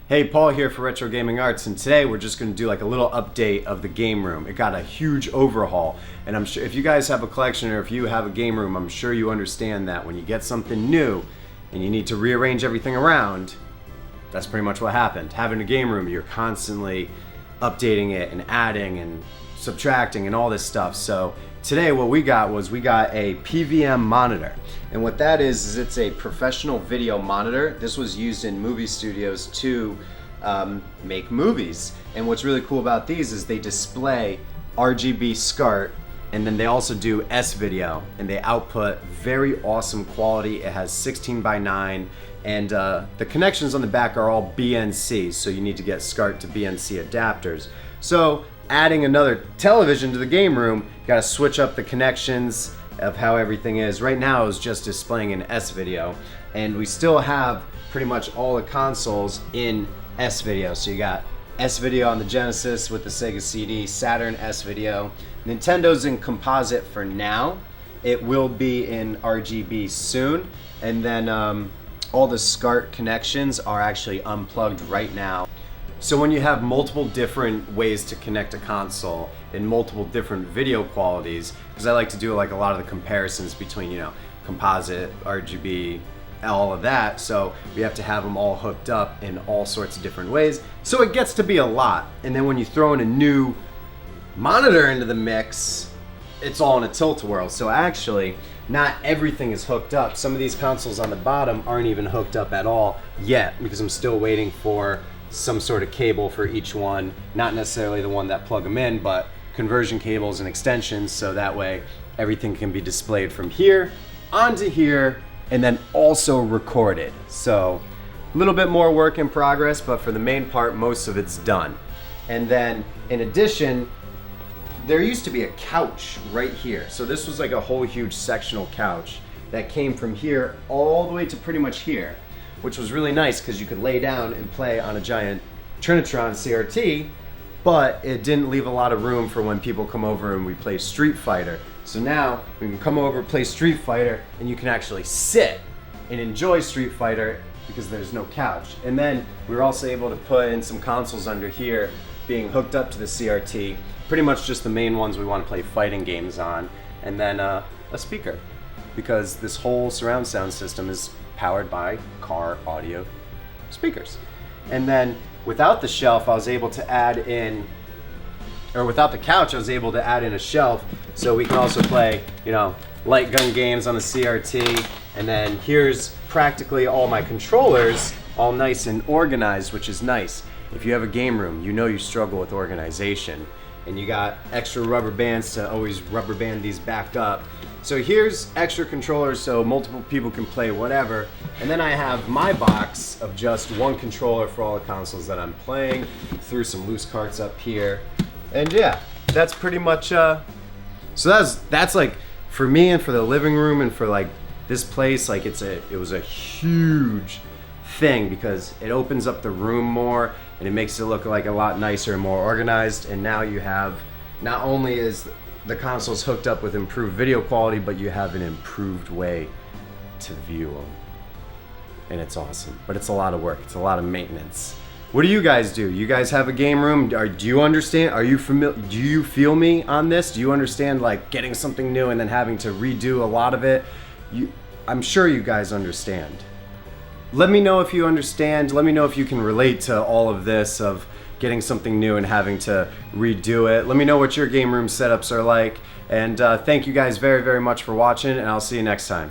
Hey, Paul here for Retro Gaming Arts, and today we're just going to do like a little update of the game room. It got a huge overhaul, and I'm sure if you guys have a collection or if you have a game room, I'm sure you understand that when you get something new and you need to rearrange everything around, that's pretty much what happened. Having a game room, you're constantly updating it and adding and subtracting and all this stuff. So today what we got a PVM monitor. And what that is it's a professional video monitor. This was used in movie studios to make movies. And what's really cool about these is they display RGB SCART, and then they also do S-video, and they output very awesome quality. It has 16:9, and the connections on the back are all BNC, so you need to get SCART to BNC adapters. So adding another television to the game room, you gotta switch up the connections of how everything is. Right now it's just displaying an S-video, and we still have pretty much all the consoles in S-video. So you got S-video on the Genesis with the Sega CD, Saturn S-video. Nintendo's in composite for now. It will be in RGB soon, and then all the SCART connections are actually unplugged right now. So when you have multiple different ways to connect a console in multiple different video qualities, because I like to do like a lot of the comparisons between, you know, composite, RGB, all of that, so we have to have them all hooked up in all sorts of different ways. So it gets to be a lot. And then when you throw in a new monitor into the mix, it's all in a tilt-a-whirl. So actually, not everything is hooked up. Some of these consoles on the bottom aren't even hooked up at all yet, because I'm still waiting for some sort of cable for each one, not necessarily the one that plug them in, but conversion cables and extensions, so that way everything can be displayed from here onto here and then also recorded. So a little bit more work in progress, but for the main part, most of it's done. And then in addition, there used to be a couch right here. So this was like a whole huge sectional couch that came from here all the way to pretty much here, which was really nice because you could lay down and play on a giant Trinitron CRT, but it didn't leave a lot of room for when people come over and we play Street Fighter. So now we can come over, play Street Fighter, and you can actually sit and enjoy Street Fighter because there's no couch. And then we were also able to put in some consoles under here being hooked up to the CRT, pretty much just the main ones we want to play fighting games on, and then a speaker, because this whole surround sound system is powered by car audio speakers. And then without the shelf, I was able to add in, or without the couch, I was able to add in a shelf, so we can also play, you know, light gun games on the CRT. And then here's practically all my controllers, all nice and organized, which is nice. If you have a game room, you know you struggle with organization, and you got extra rubber bands to always rubber band these back up. So here's extra controllers so multiple people can play whatever. And then I have my box of just one controller for all the consoles that I'm playing. Threw some loose carts up here. And yeah, that's pretty much, so that's like, for me and for the living room and for like this place, like it was a huge thing because it opens up the room more and it makes it look like a lot nicer and more organized. And now you have, not only is the console's hooked up with improved video quality, but you have an improved way to view them. And it's awesome, but it's a lot of work. It's a lot of maintenance. What do you guys do? You guys have a game room? Do you understand? Are you familiar? Do you feel me on this? Do you understand like getting something new and then having to redo a lot of it? I'm sure you guys understand. Let me know if you understand. Let me know if you can relate to all of this of getting something new and having to redo it. Let me know what your game room setups are like. And thank you guys very, very much for watching, and I'll see you next time.